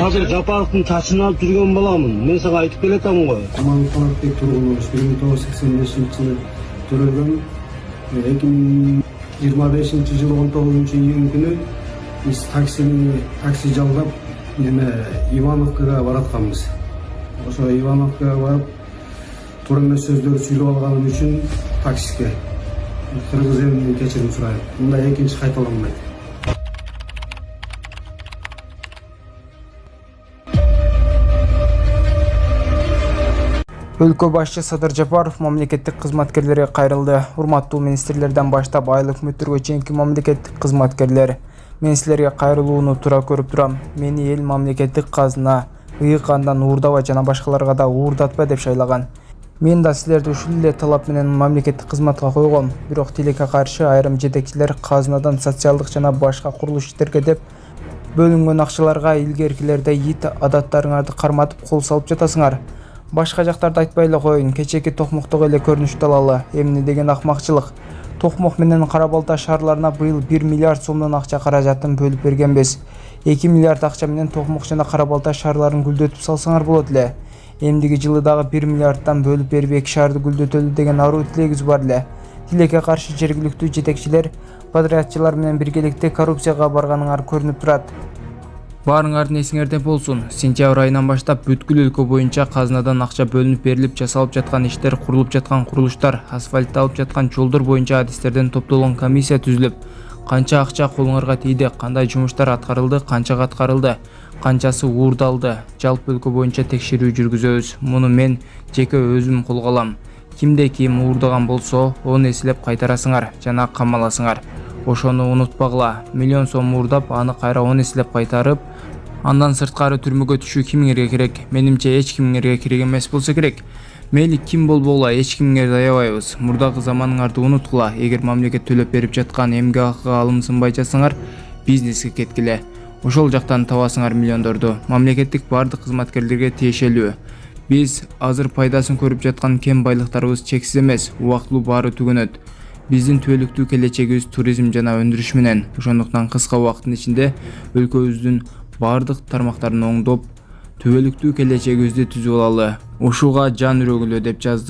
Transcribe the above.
Садыр Жапаровдун тачын алып жүргөн баламын. Мен сага айтып келатам го. Аманов Канатбек тургуну 1985-жылы төрөлгөн. 2025-жылы 19-июнь күнү биз такси жалдап Ивановкага баратканбыз. Ошо Ивановкага барып туура эмес сөздөрдү сүйлөп алганым үчүн таксиске кыргыз элинен кечирим сурайм. Мындай экинчи кайталанбайт. Өлкө башчы Садыр Жапаров мамлекеттик кызматкерлерге кайрылды. Урматтуу министрлерден баштап айлык мүттүргө чейинки мамлекеттик кызматкерлер. Мен силерге кайрылууну туура көрүп турам. Мени эл мамлекеттик казына ыйык андан уурдаба жана башкаларга да уурдатпа деп шайлаган. Мен да силерди ушул эле талап менен мамлекеттик кызматка койгом. Бирок тилекке каршы айрым жетекчилер казынадан социалдык жана башка курулуш иштерге деп бөлүнгөн акчаларга илгеркилерде ит адаттарыңарды карматып кол салып жатасыңар. Башка жактарды айтпай эле коеюн, кечеки Токмоктогу эле көрүнүштү алалы. Эмне деген акмакчылык. Токмок менен Кара Балта шаарларына быйыл 1 миллиард сомдон акча каражатын бөлүп бергенбиз. 2 миллиард акча менен Токмок жана Кара Балта шаарларын гүлдөтүп салсаңар болот эле. Эмдиги жылы дагы 1 миллиарддан бөлүп берип эки шаарды гүлдөтөлү деген аруу тилегибиз бар эле. Тилекке каршы жергиликтүү жетекчилер, подрядчылар менен биргеликте коррупцияга барганыңар көрүнүп турат. Баарыңардын эсиңерде болсун. Сентябрь айынан баштап бүткүл өлкө боюнча казынадан акча бөлүнүп берилип жасалып жаткан иштер, курулуп жаткан курулуштар, асфальтталып жаткан жолдор боюнча адистерден топтолгон комиссия түзүлүп, канча акча колуңарга тийди, кандай жумуштар аткарылды, канчага аткарылды, канчасы уурдалды, жалпы өлкө боюнча текшерүү жүргүзөбүз. Муну мен жеке өзүм колго алам. Кимде ким уурдаган болсо, оны эслеп кайтарасыңар жана камаласыңар. Ошону унутпагыла. Миллион сом уурдап, аны кайра 10 эслеп кайтарып, андан сырткары түрмөгө түшүү кимиңерге керек? Менимче эч кимиңерге керек эмес болсо керек. Мейли ким болбогула, эч кимге даябайбыз. Мурдагы заманыңарды унуткула. Эгер мамлекет төлөп берип жаткан эмгек акыга алымсынбай жатсаңар, бизнеске кеткиле. Ошол жактан табасыңар миллиондорду. Мамлекеттик бардык кызматкерлерге тиешелүү. Биз азыр пайдасын көрүп жаткан кен байлыктарыбыз чексиз эмес, убактылуу баары түгөнөт. Биздин түбөлүктүү келечегибиз туризм жана өндүрүш менен. Ошондуктан кыска убакыттын ичинде өлкөбүздүн бардык тармактарын оңдоп, түбөлүктүү келечегибизди түзүп алалы. Ушуга жан үрөгүлө деп жазды